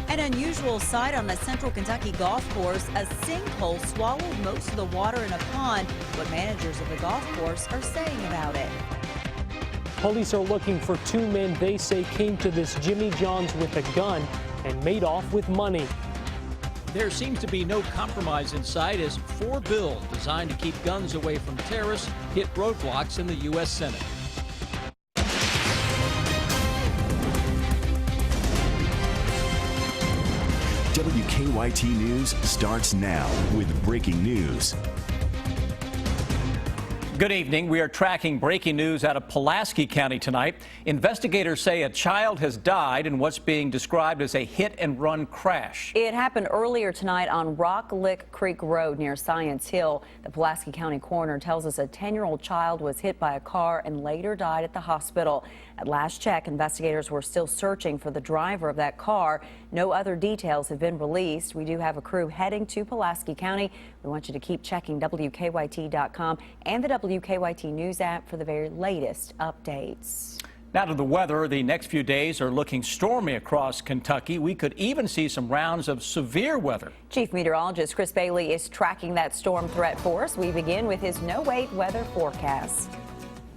An unusual sight on a central Kentucky golf course. A sinkhole swallowed most of the water in a pond. What managers of the golf course are saying about it. Police are looking for two men they say came to this Jimmy John's with a gun and made off with money. There seems to be no compromise in sight as 4 bills designed to keep guns away from terrorists hit roadblocks in the U.S. Senate. WKYT News starts now with breaking news. Good evening. We are tracking breaking news out of Pulaski County tonight. Investigators say a child has died in what's being described as a hit-and-run crash. It happened earlier tonight on Rock Lick Creek Road near Science Hill. The Pulaski County coroner tells us a 10-year-old child was hit by a car and later died at the hospital. At last check, investigators were still searching for the driver of that car. No other details have been released. We do have a crew heading to Pulaski County. We want you to keep checking WKYT.com and the WKYT News app for the very latest updates. Now to the weather. The next few days are looking stormy across Kentucky. We could even see some rounds of severe weather. Chief Meteorologist Chris Bailey is tracking that storm threat for us. We begin with his no-wait weather forecast.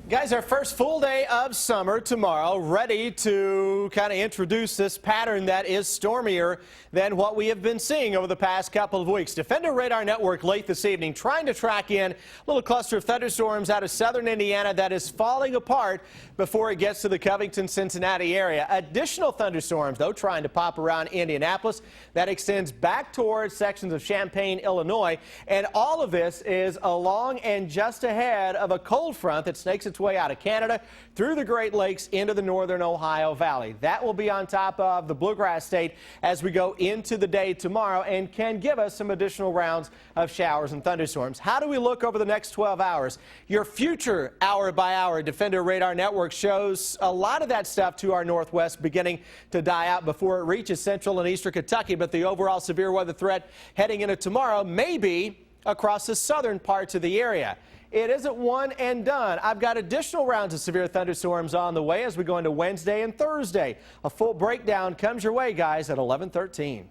Guys, our first full day of summer tomorrow, ready to kind of introduce this pattern that is stormier than what we have been seeing over the past couple of weeks. Defender Radar Network late this evening trying to track in a little cluster of thunderstorms out of southern Indiana that is falling apart before it gets to the Covington, Cincinnati area. Additional thunderstorms, though, trying to pop around Indianapolis. That extends back towards sections of Champaign, Illinois. And all of this is along and just ahead of a cold front that snakes its way out of Canada through the Great Lakes into the northern Ohio Valley. That will be on top of the Bluegrass State as we go into the day tomorrow and can give us some additional rounds of showers and thunderstorms. How do we look over the next 12 hours? Your future hour-by-hour Defender Radar Network shows a lot of that stuff to our northwest beginning to die out before it reaches central and eastern Kentucky, but the overall severe weather threat heading into tomorrow may be across the southern parts of the area. It isn't one and done. I've got additional rounds of severe thunderstorms on the way as we go into Wednesday and Thursday. A full breakdown comes your way, guys, at 11:13.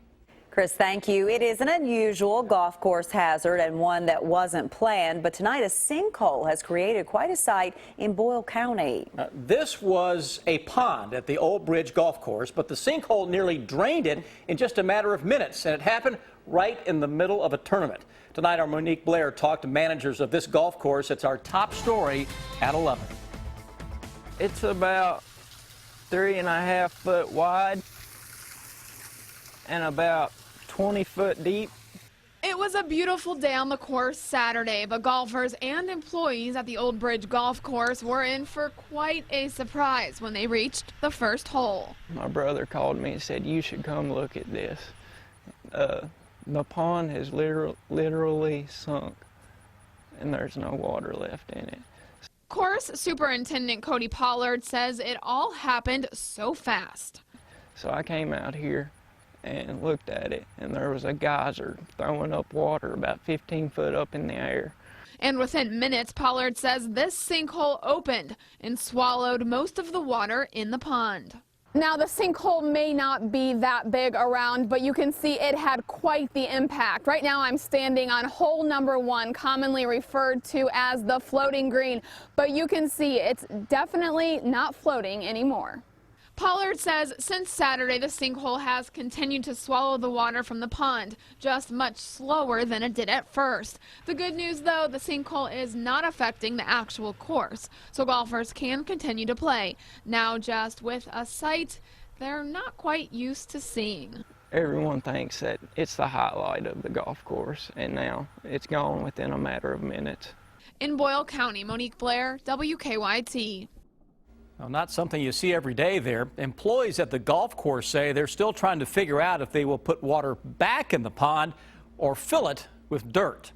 Chris, thank you. It is an unusual golf course hazard and one that wasn't planned, but tonight a sinkhole has created quite a sight in Boyle County. This was a pond at the Old Bridge Golf Course, but the sinkhole nearly drained it in just a matter of minutes, and it happened right in the middle of a tournament. Tonight, our Monique Blair talked to managers of this golf course. It's our top story at 11. It's about 3.5 foot wide and about 20 foot deep. It was a beautiful day on the course Saturday, but golfers and employees at the Old Bridge Golf Course were in for quite a surprise when they reached the first hole. My brother called me and said, "You should come look at this." The pond has literally sunk, and there's no water left in it. Course Superintendent Cody Pollard says it all happened so fast. So I came out here and looked at it, and there was a geyser throwing up water about 15 foot up in the air. And within minutes, Pollard says this sinkhole opened and swallowed most of the water in the pond. Now, the sinkhole may not be that big around, but you can see it had quite the impact. Right now, I'm standing on hole number 1, commonly referred to as the floating green, but you can see it's definitely not floating anymore. Pollard says since Saturday, the sinkhole has continued to swallow the water from the pond, just much slower than it did at first. The good news, though, the sinkhole is not affecting the actual course, so golfers can continue to play. Now just with a sight they're not quite used to seeing. Everyone thinks that it's the highlight of the golf course, and now it's gone within a matter of minutes. In Boyle County, Monique Blair, WKYT. Well, not something you see every day there. Employees at the golf course say they're still trying to figure out if they will put water back in the pond or fill it with dirt.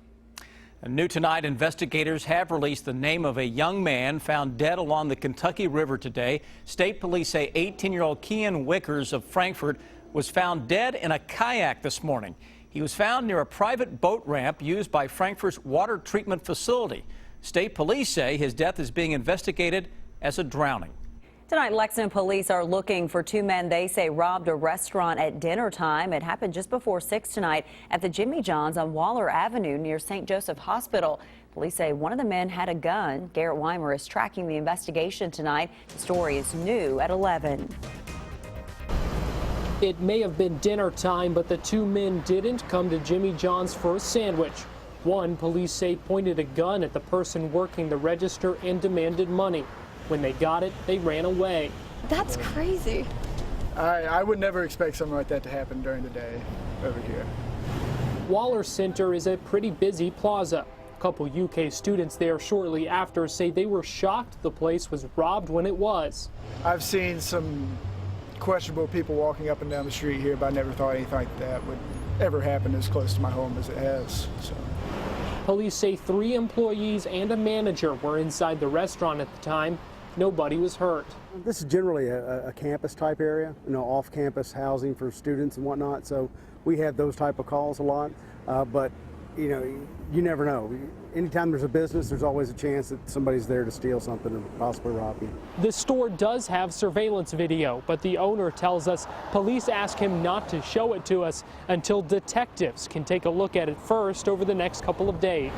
And new tonight, investigators have released the name of a young man found dead along the Kentucky River today. State police say 18-year-old Kean Wickers of Frankfort was found dead in a kayak this morning. He was found near a private boat ramp used by Frankfort's water treatment facility. State police say his death is being investigated as a drowning. Tonight, Lexington police are looking for two men they say robbed a restaurant at dinner time. It happened just before 6 tonight at the Jimmy John's on Waller Avenue near St. Joseph Hospital. Police say one of the men had a gun. Garrett Weimer is tracking the investigation tonight. The story is new at 11. It may have been dinner time, but the two men didn't come to Jimmy John's for a sandwich. One, police say, pointed a gun at the person working the register and demanded money. When they got it, they ran away. That's crazy. I would never expect something like that to happen during the day over here. Waller Center is a pretty busy plaza. A couple UK students there shortly after say they were shocked the place was robbed when it was. I've seen some questionable people walking up and down the street here, but I never thought anything like that would ever happen as close to my home as it has. So. Police say 3 employees and a manager were inside the restaurant at the time. Nobody was hurt. This is generally a campus type area, off-campus housing for students and whatnot. So we have those type of calls a lot, but you never know. Anytime there's a business, there's always a chance that somebody's there to steal something and possibly rob you. The store does have surveillance video, but the owner tells us police ask him not to show it to us until detectives can take a look at it first over the next couple of days.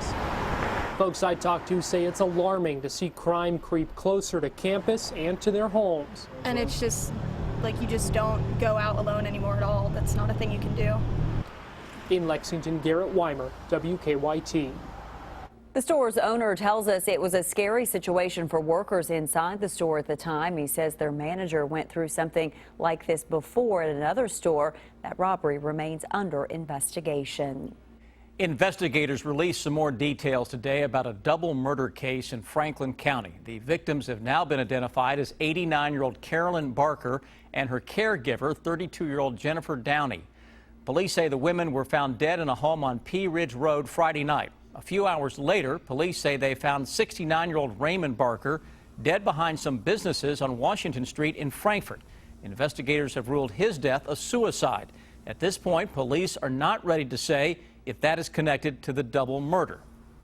Folks I talked to say it's alarming to see crime creep closer to campus and to their homes. And it's just like you just don't go out alone anymore at all. That's not a thing you can do. In Lexington, Garrett Weimer, WKYT. The store's owner tells us it was a scary situation for workers inside the store at the time. He says their manager went through something like this before at another store. That robbery remains under investigation. Investigators released some more details today about a double murder case in Franklin County. The victims have now been identified as 89-year-old Carolyn Barker and her caregiver, 32-year-old Jennifer Downey. Police say the women were found dead in a home on Pea Ridge Road Friday night. A few hours later, police say they found 69-year-old Raymond Barker dead behind some businesses on Washington Street in Frankfort. Investigators have ruled his death a suicide. At this point, police are not ready to say if that is connected to the double murder.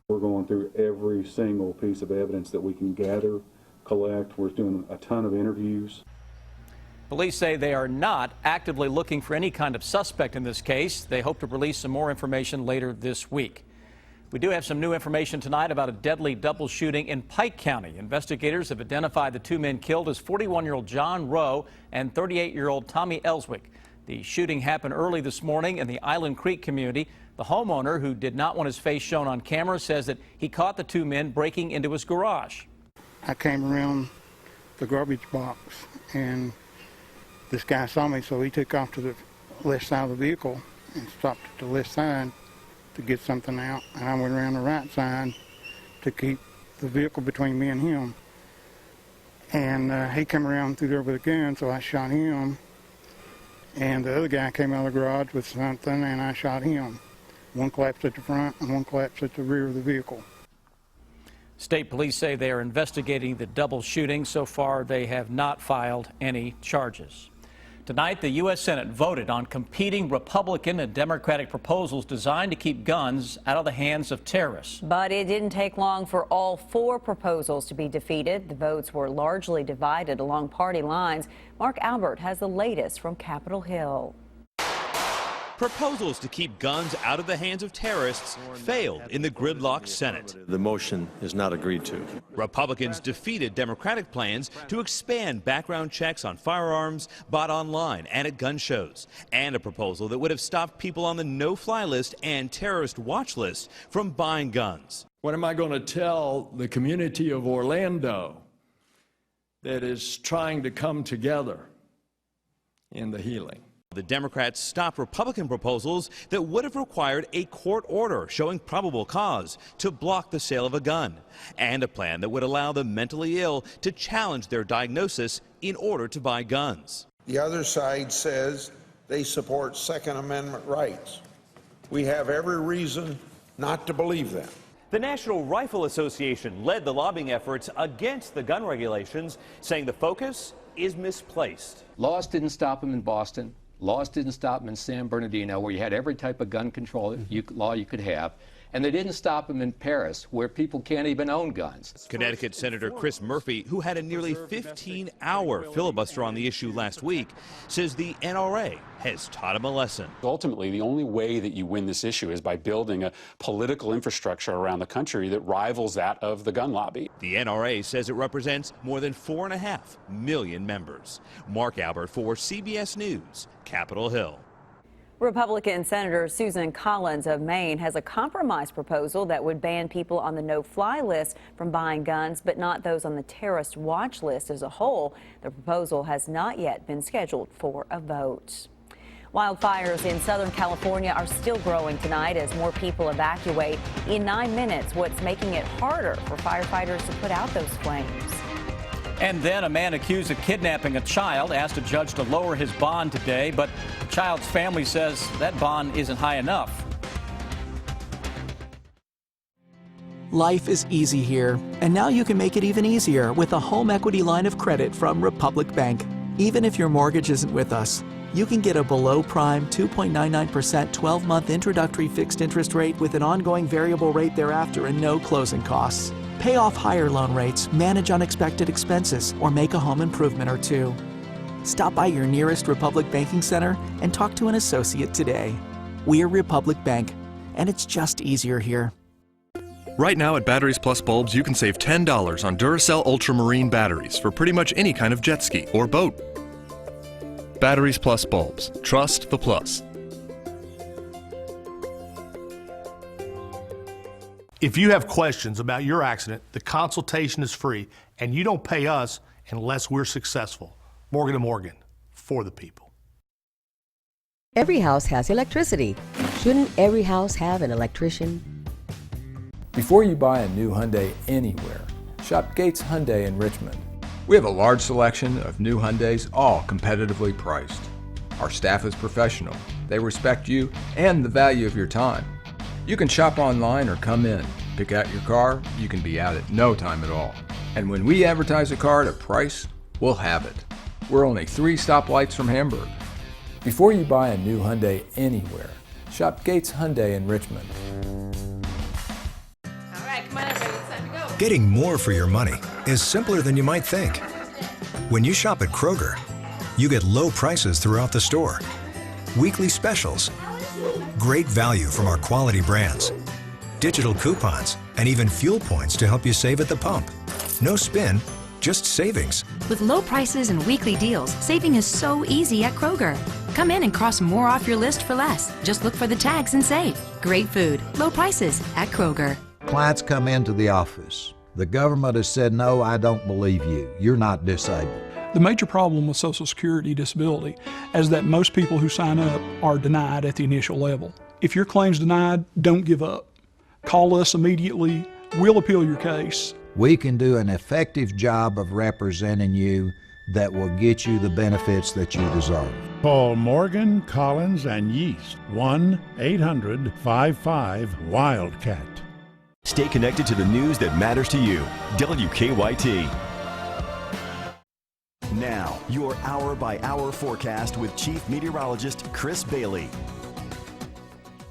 We're going through every single piece of evidence that we can gather, collect. We're doing a ton of interviews. Police say they are not actively looking for any kind of suspect in this case. They hope to release some more information later this week. We do have some new information tonight about a deadly double shooting in Pike County. Investigators have identified the two men killed as 41-year-old John Rowe and 38-year-old Tommy Ellswick. The shooting happened early this morning in the Island Creek community. The homeowner, who did not want his face shown on camera, says that he caught the two men breaking into his garage. I came around the garbage box and this guy saw me, so he took off to the left side of the vehicle and stopped at the left side to get something out. And I went around the right side to keep the vehicle between me and him. And he came around through there with a gun, so I shot him. And the other guy came out of the garage with something, and I shot him. One collapsed at the front and one collapsed at the rear of the vehicle. State police say they are investigating the double shooting. So far, they have not filed any charges. Tonight, the U.S. Senate voted on competing Republican and Democratic proposals designed to keep guns out of the hands of terrorists. But it didn't take long for all 4 proposals to be defeated. The votes were largely divided along party lines. Mark Albert has the latest from Capitol Hill. Proposals to keep guns out of the hands of terrorists failed in the gridlocked Senate. The motion is not agreed to. Republicans defeated Democratic plans to expand background checks on firearms bought online and at gun shows, and a proposal that would have stopped people on the no-fly list and terrorist watch list from buying guns. What am I going to tell the community of Orlando that is trying to come together in the healing? The Democrats stopped Republican proposals that would have required a court order showing probable cause to block the sale of a gun, and a plan that would allow the mentally ill to challenge their diagnosis in order to buy guns. The other side says they support Second Amendment rights. We have every reason not to believe them. The National Rifle Association led the lobbying efforts against the gun regulations, saying the focus is misplaced. Laws didn't stop them in Boston. Laws didn't stop them in San Bernardino, where you had every type of gun control law you could have. And they didn't stop them in Paris, where people can't even own guns. Connecticut Senator Chris Murphy, who had a nearly 15-hour filibuster on the issue last week, says the NRA has taught him a lesson. Ultimately, the only way that you win this issue is by building a political infrastructure around the country that rivals that of the gun lobby. The NRA says it represents more than 4.5 million members. Mark Albert for CBS News, Capitol Hill. Republican Senator Susan Collins of Maine has a compromise proposal that would ban people on the no-fly list from buying guns, but not those on the terrorist watch list as a whole. The proposal has not yet been scheduled for a vote. Wildfires in Southern California are still growing tonight as more people evacuate in 9 minutes, what's making it harder for firefighters to put out those flames. And then a man accused of kidnapping a child asked a judge to lower his bond today, but the child's family says that bond isn't high enough. Life is easy here, and now you can make it even easier with a home equity line of credit from Republic Bank. Even if your mortgage isn't with us, you can get a below-prime 2.99% 12-month introductory fixed interest rate with an ongoing variable rate thereafter and no closing costs. Pay off higher loan rates, manage unexpected expenses, or make a home improvement or two. Stop by your nearest Republic Banking Center and talk to an associate today. We're Republic Bank, and it's just easier here. Right now at Batteries Plus Bulbs, you can save $10 on Duracell Ultramarine batteries for pretty much any kind of jet ski or boat. Batteries Plus Bulbs. Trust the plus. If you have questions about your accident, the consultation is free, and you don't pay us unless we're successful. Morgan & Morgan, for the people. Every house has electricity. Shouldn't every house have an electrician? Before you buy a new Hyundai anywhere, shop Gates Hyundai in Richmond. We have a large selection of new Hyundais, all competitively priced. Our staff is professional. They respect you and the value of your time. You can shop online or come in. Pick out your car, you can be out at no time at all. And when we advertise a car at a price, we'll have it. We're only 3 stoplights from Hamburg. Before you buy a new Hyundai anywhere, shop Gates Hyundai in Richmond. All right, come on, everybody, it's time to go. Getting more for your money is simpler than you might think. When you shop at Kroger, you get low prices throughout the store, weekly specials, great value from our quality brands, digital coupons, and even fuel points to help you save at the pump. No spin, just savings. With low prices and weekly deals, saving is so easy at Kroger. Come in and cross more off your list for less. Just look for the tags and save. Great food, low prices at Kroger. Clients come into the office. The government has said, no, I don't believe you. You're not disabled. The major problem with Social Security disability is that most people who sign up are denied at the initial level. If your claim's denied, don't give up. Call us immediately. We'll appeal your case. We can do an effective job of representing you that will get you the benefits that you deserve. Call Morgan, Collins, and Yeast, 1-800-55-WILDCAT. Stay connected to the news that matters to you. WKYT. Now, your hour-by-hour forecast with Chief Meteorologist Chris Bailey.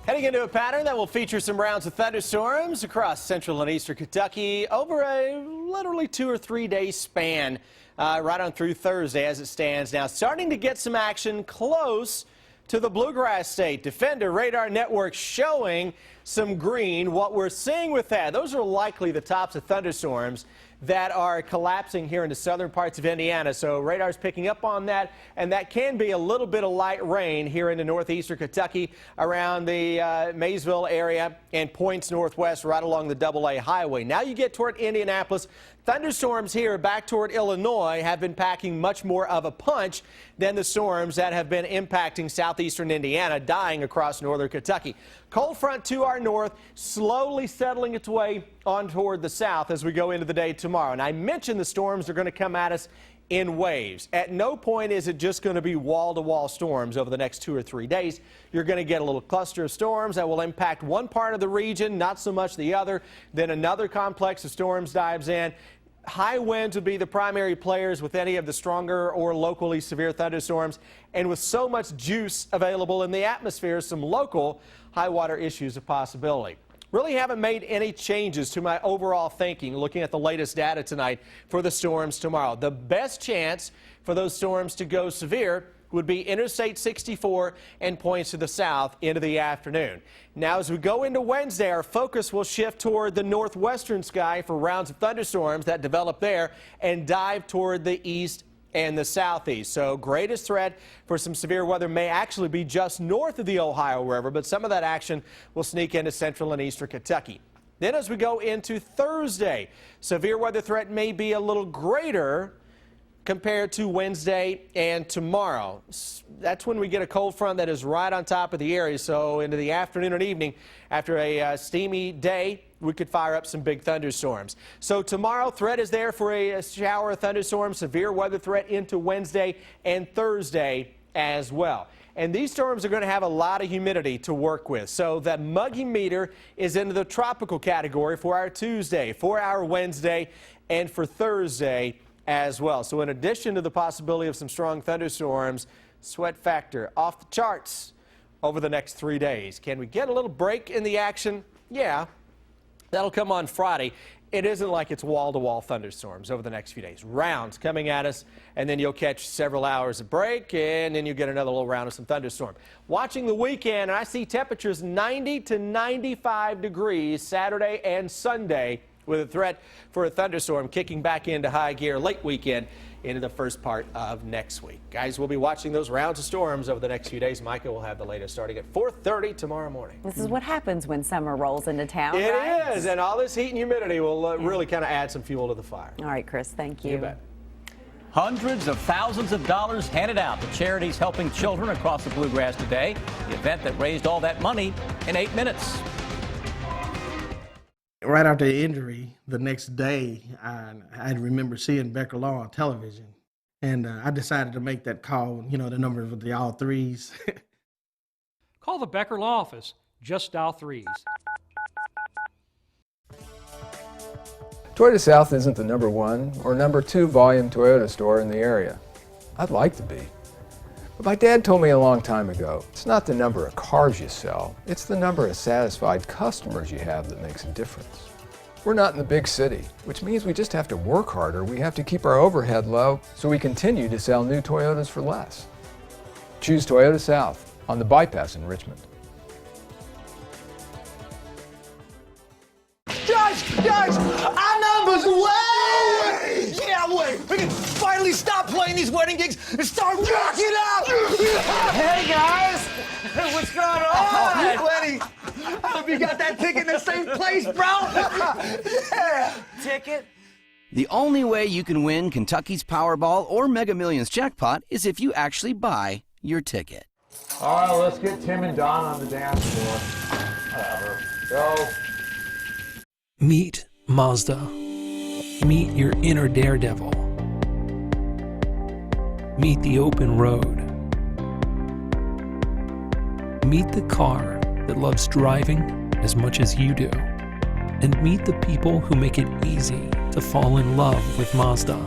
Heading into a pattern that will feature some rounds of thunderstorms across central and eastern Kentucky over a literally 2 or 3 day span right on through Thursday as it stands now. Starting to get some action close to the Bluegrass State. Defender Radar Network showing some green. What we're seeing with that, those are likely the tops of thunderstorms that are collapsing here in the southern parts of Indiana. So radar's picking up on that, and that can be a little bit of light rain here in the northeastern Kentucky around the Maysville area and points northwest right along the AA highway. Now you get toward Indianapolis. Thunderstorms here back toward Illinois have been packing much more of a punch than the storms that have been impacting southeastern Indiana, dying across northern Kentucky. Cold front to our north, slowly settling its way on toward the south as we go into the day tomorrow. And I mentioned the storms are going to come at us in waves. At no point is it just going to be wall-to-wall storms over the next 2 or 3 days. You're going to get a little cluster of storms that will impact one part of the region, not so much the other. Then another complex of storms dives in. High winds would be the primary players with any of the stronger or locally severe thunderstorms. And with so much juice available in the atmosphere, some local high water issues a possibility. really haven't made any changes to my overall thinking looking at the latest data tonight for the storms tomorrow. The best chance for those storms to go severe would be Interstate 64 and points to the south into the afternoon. Now, as we go into Wednesday, our focus will shift toward the northwestern sky for rounds of thunderstorms that develop there and dive toward the east and the southeast. So greatest threat for some severe weather may actually be just north of the Ohio River, but some of that action will sneak into central and eastern Kentucky. Then as we go into Thursday, severe weather threat may be a little greater compared to Wednesday and tomorrow. That's when we get a cold front that is right on top of the area. So into the afternoon and evening, after a steamy day, we could fire up some big thunderstorms. So tomorrow, threat is there for a shower of thunderstorms, severe weather threat into Wednesday and Thursday as well. And these storms are going to have a lot of humidity to work with. So that muggy meter is into the tropical category for our Tuesday, for our Wednesday, and for Thursday as well. So in addition to the possibility of some strong thunderstorms, sweat factor off the charts over the next 3 days. Can we get a little break in the action? Yeah, that'll come on Friday. It isn't like it's wall-to-wall thunderstorms over the next few days. Rounds coming at us, and then you'll catch several hours of break, and then you'll get another little round of some thunderstorm. Watching the weekend, I see temperatures 90 to 95 degrees Saturday and Sunday, with a threat for a thunderstorm kicking back into high gear late weekend into the first part of next week. Guys, we'll be watching those rounds of storms over the next few days. Micah will have the latest starting at 4:30 tomorrow morning. This is what happens when summer rolls into town, It right? is, and all this heat and humidity will really kind of add some fuel to the fire. All right, Chris, thank you. You bet. Hundreds of thousands of dollars handed out to charities helping children across the Bluegrass today. The event that raised all that money in 8 minutes. Right after the injury, the next day, I remember seeing Becker Law on television, and I decided to make that call, you know, the number with the all threes. Call the Becker Law Office. Just dial 3s. Toyota South isn't the #1 or #2 volume Toyota store in the area. I'd like to be. But my dad told me a long time ago, it's not the number of cars you sell, it's the number of satisfied customers you have that makes a difference. We're not in the big city, which means we just have to work harder. We have to keep our overhead low so we continue to sell new Toyotas for less. Choose Toyota South on the bypass in Richmond. Guys, our number's way! Yeah, wait. We can finally stop playing these wedding gigs and start rocking out! Hey, guys! What's going on? Lenny, I hope you got that ticket in the same place, bro! Yeah! Ticket? The only way you can win Kentucky's Powerball or Mega Millions jackpot is if you actually buy your ticket. All right, let's get Tim and Don on the dance floor. Whatever. Go. Meet Mazda. Meet your inner daredevil. Meet the open road. Meet the car that loves driving as much as you do. And meet the people who make it easy to fall in love with Mazda.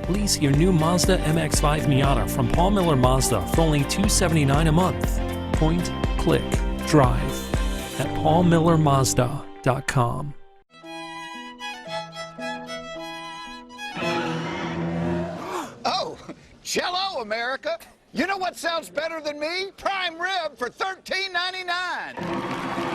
Lease your new Mazda MX-5 Miata from Paul Miller Mazda for only $279 a month. Point, click, drive at paulmillermazda.com. Oh, Jello, America. You know what sounds better than me? Prime rib for $13.99.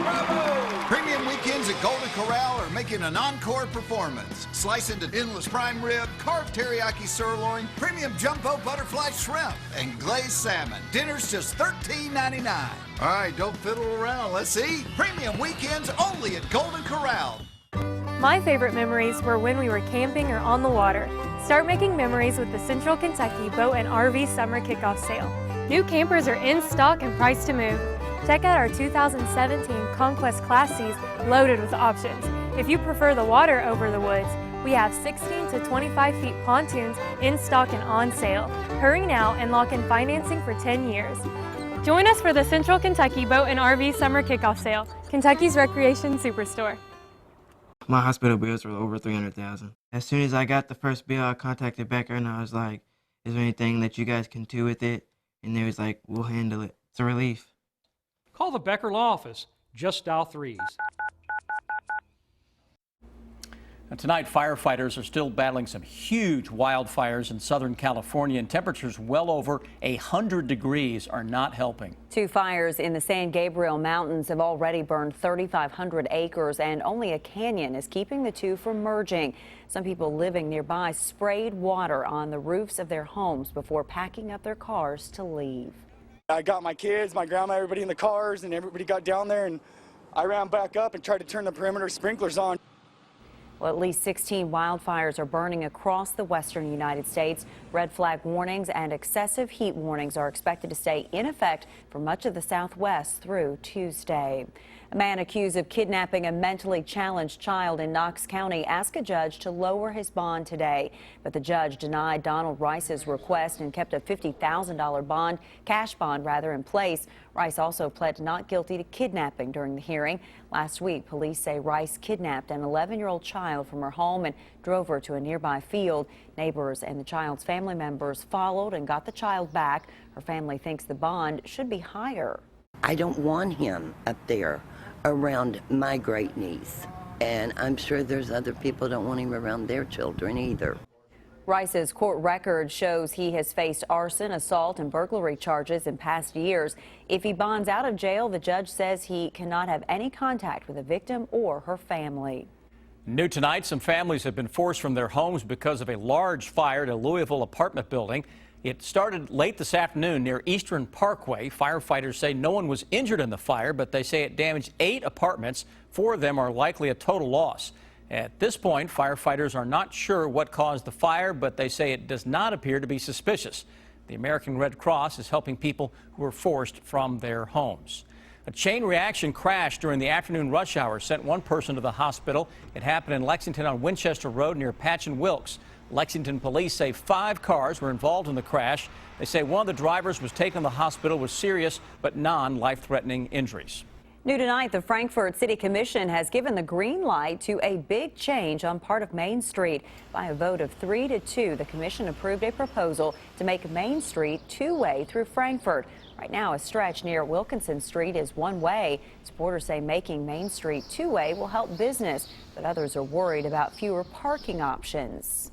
Bravo! Premium weekends at Golden Corral are making an encore performance. Slice into endless prime rib, carved teriyaki sirloin, premium jumbo butterfly shrimp, and glazed salmon. Dinner's just $13.99. All right, don't fiddle around. Let's eat. Premium weekends only at Golden Corral. My favorite memories were when we were camping or on the water. Start making memories with the Central Kentucky Boat and RV Summer Kickoff Sale. New campers are in stock and priced to move. Check out our 2017 Conquest Class Cs loaded with options. If you prefer the water over the woods, we have 16 to 25 feet pontoons in stock and on sale. Hurry now and lock in financing for 10 years. Join us for the Central Kentucky Boat and RV Summer Kickoff Sale, Kentucky's Recreation Superstore. My hospital bills were over $300,000. As soon as I got the first bill, I contacted Becker and I was like, is there anything that you guys can do with it? And they was like, we'll handle it. It's a relief. Call the Becker Law Office. Just dial 3s. And tonight, firefighters are still battling some huge wildfires in Southern California, and temperatures well over 100 degrees are not helping. 2 fires in the San Gabriel Mountains have already burned 3,500 acres, and only a canyon is keeping the two from merging. Some people living nearby sprayed water on the roofs of their homes before packing up their cars to leave. I got my kids, my grandma, everybody in the cars, and everybody got down there, and I ran back up and tried to turn the perimeter sprinklers on. Well, at least 16 wildfires are burning across the western United States. Red flag warnings and excessive heat warnings are expected to stay in effect for much of the Southwest through Tuesday. A man accused of kidnapping a mentally challenged child in Knox County asked a judge to lower his bond today, but the judge denied Donald Rice's request and kept a $50,000 cash bond in place. Rice also pled not guilty to kidnapping during the hearing. Last week, police say Rice kidnapped an 11-year-old child from her home and drove her to a nearby field. Neighbors and the child's family members followed and got the child back. Her family thinks the bond should be higher. I don't want him up there around my great niece, and I'm sure there's other people don't want him around their children either. Rice's court record shows he has faced arson, assault, and burglary charges in past years. If he bonds out of jail, the judge says he cannot have any contact with the victim or her family. New tonight, some families have been forced from their homes because of a large fire at a Louisville apartment building. It started late this afternoon near Eastern Parkway. Firefighters say no one was injured in the fire, but they say it damaged 8 apartments. 4 of them are likely a total loss. At this point, firefighters are not sure what caused the fire, but they say it does not appear to be suspicious. The American Red Cross is helping people who were forced from their homes. A chain reaction crash during the afternoon rush hour sent 1 person to the hospital. It happened in Lexington on Winchester Road near Patch and Wilkes. Lexington police say 5 cars were involved in the crash. They say one of the drivers was taken to the hospital with serious but non-life-threatening injuries. New tonight, the Frankfort City Commission has given the green light to a big change on part of Main Street. By a vote of 3-2, the commission approved a proposal to make Main Street 2-way through Frankfort. Right now, a stretch near Wilkinson Street is 1-way. Supporters say making Main Street 2-way will help business, but others are worried about fewer parking options.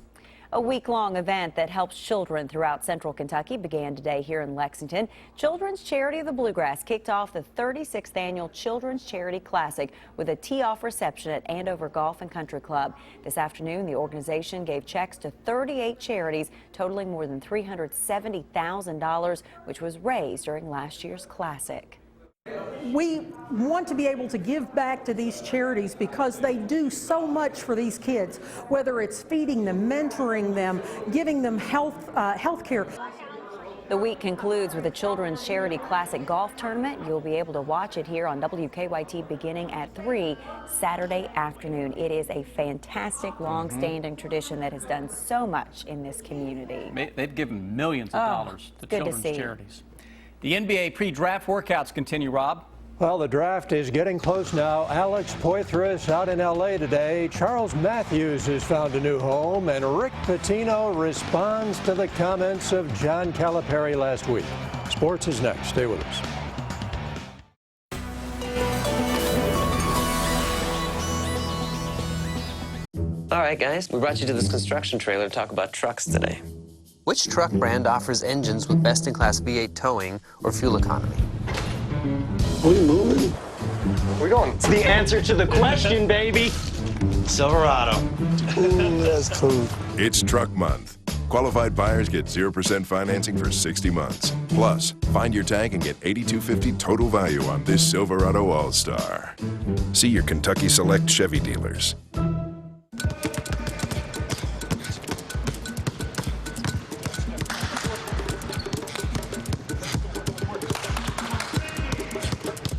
A week-long event that helps children throughout central Kentucky began today here in Lexington. Children's Charity of the Bluegrass kicked off the 36th annual Children's Charity Classic with a tee-off reception at Andover Golf and Country Club. This afternoon, the organization gave checks to 38 charities totaling more than $370,000, which was raised during last year's Classic. We want to be able to give back to these charities because they do so much for these kids, whether it's feeding them, mentoring them, giving them health care. The week concludes with a Children's Charity Classic golf tournament. You'll be able to watch it here on WKYT beginning at 3 Saturday afternoon. It is a fantastic, long-standing tradition that has done so much in this community. They've given millions of dollars to children's see. charities. The NBA pre-draft workouts continue, Rob. Well, the draft is getting close now. Alex Poitras out in L.A. today. Charles Matthews has found a new home, and Rick Pitino responds to the comments of John Calipari last week. Sports is next. Stay with us. All right, guys, we brought you to this construction trailer to talk about trucks today. Which truck brand offers engines with best-in-class V8 towing or fuel economy? We moving? Where we going? It's the answer to the question, baby. Silverado. Ooh, that's cool. It's Truck Month. Qualified buyers get 0% financing for 60 months. Plus, find your tank and get $8,250 total value on this Silverado All-Star. See your Kentucky Select Chevy dealers.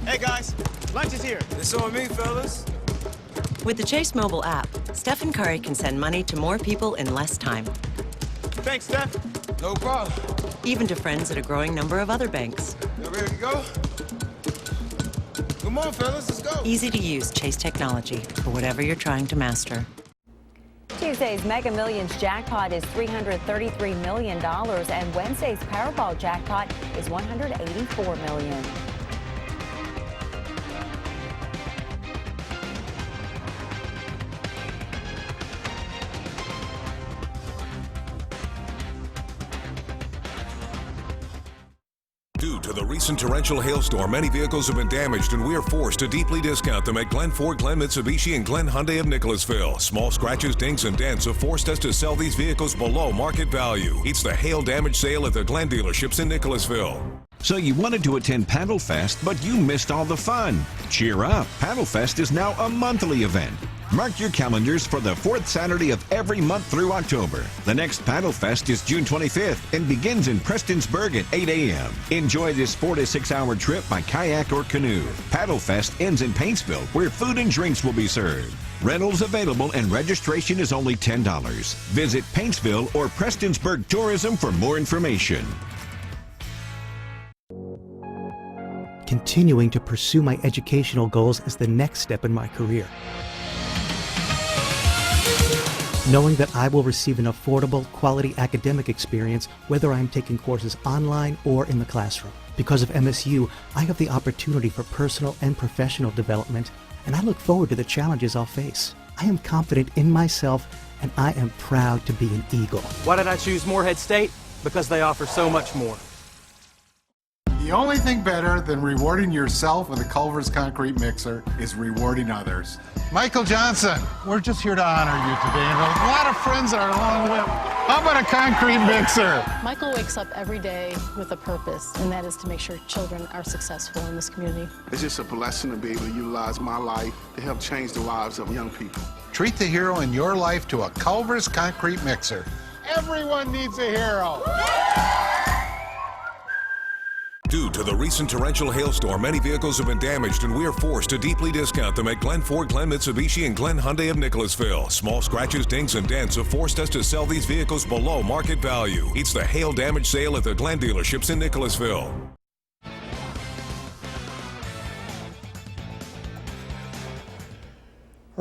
Hey guys, lunch is here. It's on me, fellas. With the Chase mobile app, Stephen Curry can send money to more people in less time. Thanks, Steph. No problem. Even to friends at a growing number of other banks. You ready to go? Come on, fellas, let's go. Easy to use Chase technology for whatever you're trying to master. Tuesday's Mega Millions jackpot is $333 million, and Wednesday's Powerball jackpot is $184 million. recent torrential hailstorm, many vehicles have been damaged, and we are forced to deeply discount them at Glenn Ford, Glenn Mitsubishi, and Glenn Hyundai of Nicholasville. Small scratches, dings, and dents have forced us to sell these vehicles below market value. It's the hail damage sale at the Glenn dealerships in Nicholasville. So you wanted to attend Paddlefest, but you missed all the fun. Cheer up. Paddlefest is now a monthly event. Mark your calendars for the fourth Saturday of every month through October. The next Paddlefest is June 25th and begins in Prestonsburg at 8 a.m. Enjoy this 4 to 6 hour trip by kayak or canoe. Paddlefest ends in Paintsville, where food and drinks will be served. Rentals available and registration is only $10. Visit Paintsville or Prestonsburg Tourism for more information. Continuing to pursue my educational goals is the next step in my career. Knowing that I will receive an affordable, quality academic experience whether I am taking courses online or in the classroom. Because of MSU, I have the opportunity for personal and professional development, and I look forward to the challenges I'll face. I am confident in myself, and I am proud to be an Eagle. Why did I choose Morehead State? Because they offer so much more. The only thing better than rewarding yourself with a Culver's concrete mixer is rewarding others. Michael Johnson, we're just here to honor you today, and a lot of friends are along with. How about a concrete mixer? Michael wakes up every day with a purpose, and that is to make sure children are successful in this community. It's just a blessing to be able to utilize my life to help change the lives of young people. Treat the hero in your life to a Culver's concrete mixer. Everyone needs a hero. Due to the recent torrential hailstorm, many vehicles have been damaged, and we are forced to deeply discount them at Glenn Ford, Glenn Mitsubishi, and Glenn Hyundai of Nicholasville. Small scratches, dings, and dents have forced us to sell these vehicles below market value. It's the hail damage sale at the Glenn dealerships in Nicholasville.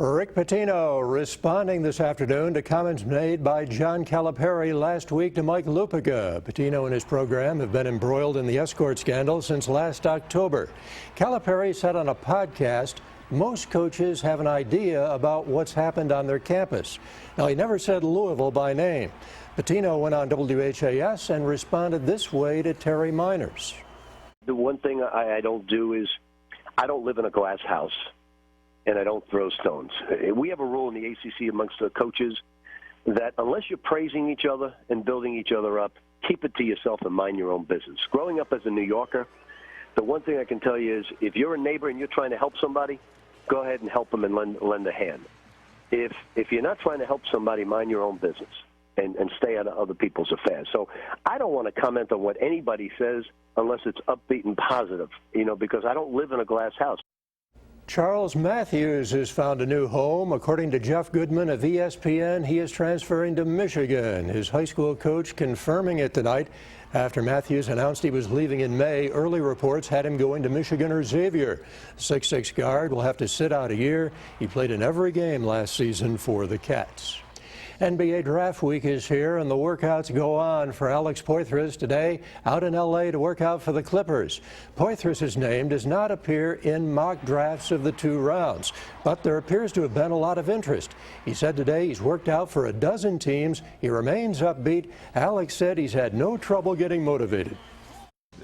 Rick Pitino responding this afternoon to comments made by John Calipari last week to Mike Lupica. Pitino and his program have been embroiled in the escort scandal since last October. Calipari said on a podcast, most coaches have an idea about what's happened on their campus. Now, he never said Louisville by name. Pitino went on WHAS and responded this way to Terry Miners. The one thing I don't do is I don't live in a glass house. And I don't throw stones. We have a rule in the ACC amongst the coaches that unless you're praising each other and building each other up, keep it to yourself and mind your own business. Growing up as a New Yorker, the one thing I can tell you is if you're a neighbor and you're trying to help somebody, go ahead and help them and lend a hand. If you're not trying to help somebody, mind your own business and stay out of other people's affairs. So I don't want to comment on what anybody says unless it's upbeat and positive, because I don't live in a glass house. Charles Matthews has found a new home. According to Jeff Goodman of ESPN, he is transferring to Michigan. His high school coach confirming it tonight. After Matthews announced he was leaving in May, early reports had him going to Michigan or Xavier. The 6'6" guard will have to sit out a year. He played in every game last season for the Cats. NBA Draft Week is here, and the workouts go on for Alex Poythress today out in L.A. to work out for the Clippers. Poythress's name does not appear in mock drafts of the 2 rounds, but there appears to have been a lot of interest. He said today he's worked out for a dozen teams. He remains upbeat. Alex said he's had no trouble getting motivated.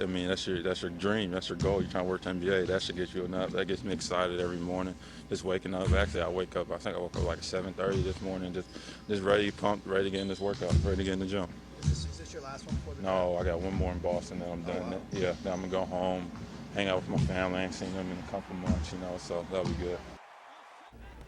I mean, that's your dream, that's your goal. You're trying to work to NBA. That should get you enough. That gets me excited every morning. Just waking up. Actually, I woke up like 7:30 this morning, just ready, pumped, ready to get in this workout, ready to get in the gym. Is this your last one before the No, I got one more in Boston, then I'm done. Yeah, then I'm gonna go home, hang out with my family. I ain't seen them in a couple months, so that'll be good.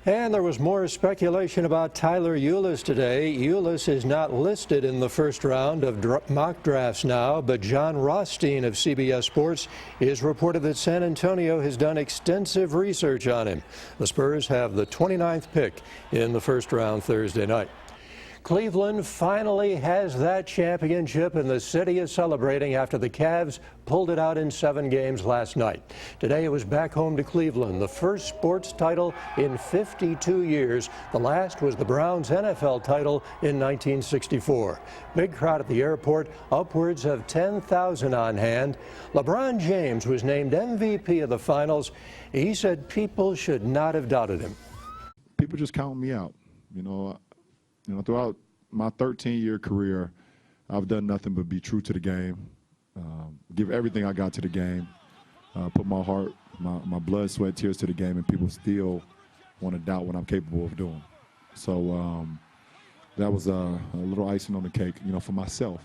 And there was more speculation about Tyler Ulis today. Ulis is not listed in the first round of mock drafts now, but John Rothstein of CBS Sports is reported that San Antonio has done extensive research on him. The Spurs have the 29th pick in the first round Thursday night. Cleveland finally has that championship, and the city is celebrating after the Cavs pulled it out in 7 games last night. Today it was back home to Cleveland, the first sports title in 52 years. The last was the Browns' NFL title in 1964. Big crowd at the airport, upwards of 10,000 on hand. LeBron James was named MVP of the finals. He said people should not have doubted him. People just count me out, throughout my 13-year career, I've done nothing but be true to the game, give everything I got to the game, put my heart, my blood, sweat, tears to the game, and people still want to doubt what I'm capable of doing. So that was a little icing on the cake, for myself.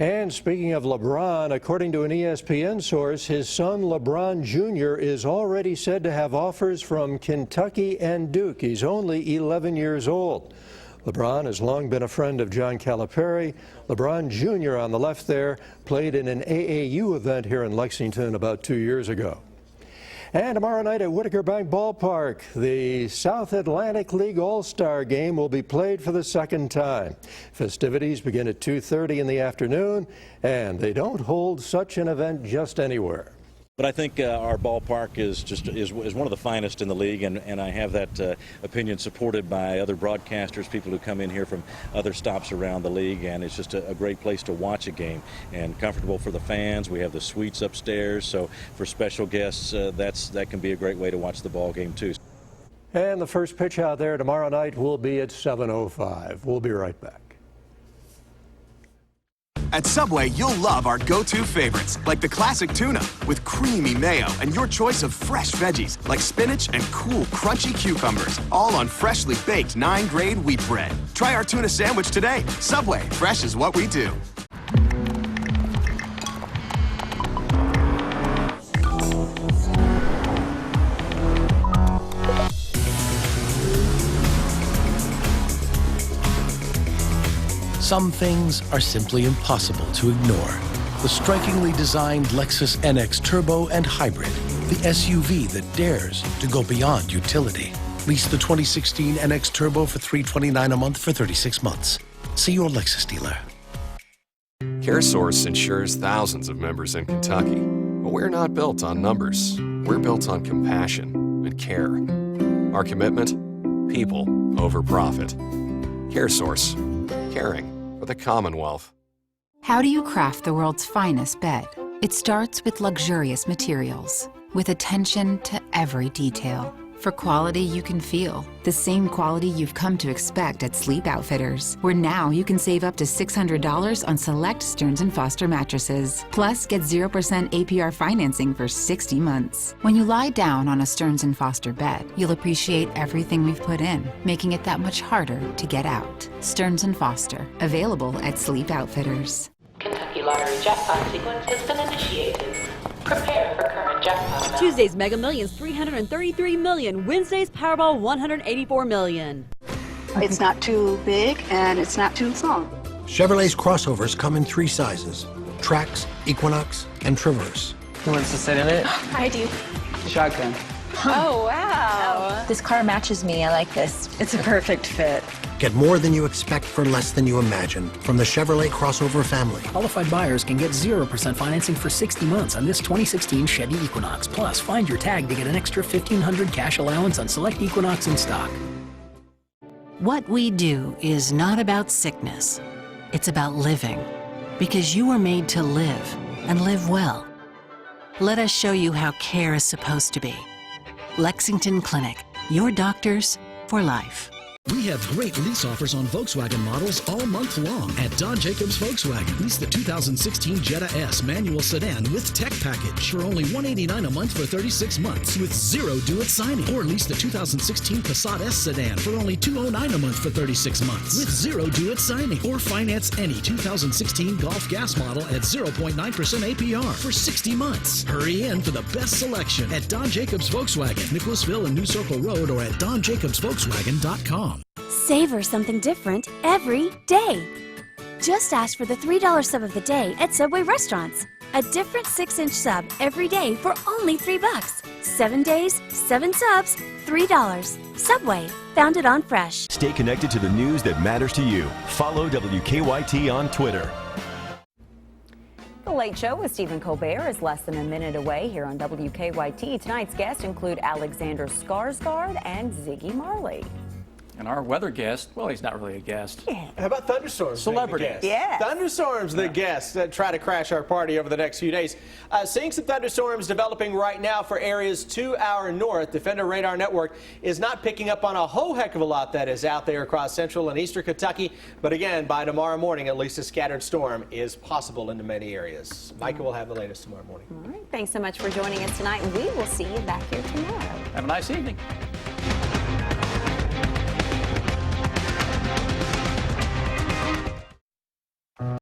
And speaking of LeBron, according to an ESPN source, his son LeBron Jr. is already said to have offers from Kentucky and Duke. He's only 11 years old. LeBron has long been a friend of John Calipari. LeBron Jr. on the left there played in an AAU event here in Lexington about 2 years ago. And tomorrow night at Whitaker Bank Ballpark, the South Atlantic League All-Star Game will be played for the second time. Festivities begin at 2:30 in the afternoon, and they don't hold such an event just anywhere. But I think our ballpark is one of the finest in the league, and I have that opinion supported by other broadcasters, people who come in here from other stops around the league, and it's just a great place to watch a game and comfortable for the fans. We have the suites upstairs, so for special guests, that can be a great way to watch the ball game too. And the first pitch out there tomorrow night will be at 7:05. We'll be right back. At Subway, you'll love our go-to favorites, like the classic tuna with creamy mayo and your choice of fresh veggies, like spinach and cool, crunchy cucumbers, all on freshly baked 9-grade wheat bread. Try our tuna sandwich today. Subway, fresh is what we do. Some things are simply impossible to ignore. The strikingly designed Lexus NX Turbo and Hybrid, the SUV that dares to go beyond utility. Lease the 2016 NX Turbo for $329 a month for 36 months. See your Lexus dealer. CareSource insures thousands of members in Kentucky, but we're not built on numbers. We're built on compassion and care. Our commitment? People over profit. CareSource. Caring for the Commonwealth. How do you craft the world's finest bed? It starts with luxurious materials, with attention to every detail. For quality you can feel, the same quality you've come to expect at Sleep Outfitters, where now you can save up to $600 on select Stearns & Foster mattresses. Plus, get 0% APR financing for 60 months. When you lie down on a Stearns & Foster bed, you'll appreciate everything we've put in, making it that much harder to get out. Stearns & Foster, available at Sleep Outfitters. Kentucky Lottery jackpot sequence has been initiated. Prepare for current jackpot amount. Tuesday's Mega Millions, $333 million. Wednesday's Powerball, $184 million. It's not too big and it's not too small. Chevrolet's crossovers come in 3 sizes: Trax, Equinox, and Traverse. Who wants to sit in it? I do. Shotgun. Oh, wow. This car matches me. I like this. It's a perfect fit. Get more than you expect for less than you imagine from the Chevrolet crossover family. Qualified buyers can get 0% financing for 60 months on this 2016 Chevy Equinox. Plus, find your tag to get an extra $1,500 cash allowance on select Equinox in stock. What we do is not about sickness. It's about living. Because you were made to live, and live well. Let us show you how care is supposed to be. Lexington Clinic, your doctors for life. We have great lease offers on Volkswagen models all month long at Don Jacobs Volkswagen. Lease the 2016 Jetta S manual sedan with tech package for only $189 a month for 36 months with zero due at signing. Or lease the 2016 Passat S sedan for only $209 a month for 36 months with zero due at signing. Or finance any 2016 Golf gas model at 0.9% APR for 60 months. Hurry in for the best selection at Don Jacobs Volkswagen, Nicholasville and New Circle Road, or at donjacobsvolkswagen.com. Savor something different every day. Just ask for the $3 sub of the day at Subway restaurants. A different 6-inch sub every day for only $3. 7 days, 7 subs, $3. Subway, founded on fresh. Stay connected to the news that matters to you. Follow WKYT on Twitter. The Late Show with Stephen Colbert is less than a minute away here on WKYT. Tonight's guests include Alexander Skarsgård and Ziggy Marley. And our weather guest, well, he's not really a guest. How about thunderstorms? Celebrity. being the guest? Yes. Thunderstorms, the guests that try to crash our party over the next few days. Seeing some thunderstorms developing right now for areas to our north. Defender Radar Network is not picking up on a whole heck of a lot that is out there across central and eastern Kentucky. But again, by tomorrow morning, at least a scattered storm is possible into many areas. Micah will have the latest tomorrow morning. All right. Thanks so much for joining us tonight. We will see you back here tomorrow. Have a nice evening.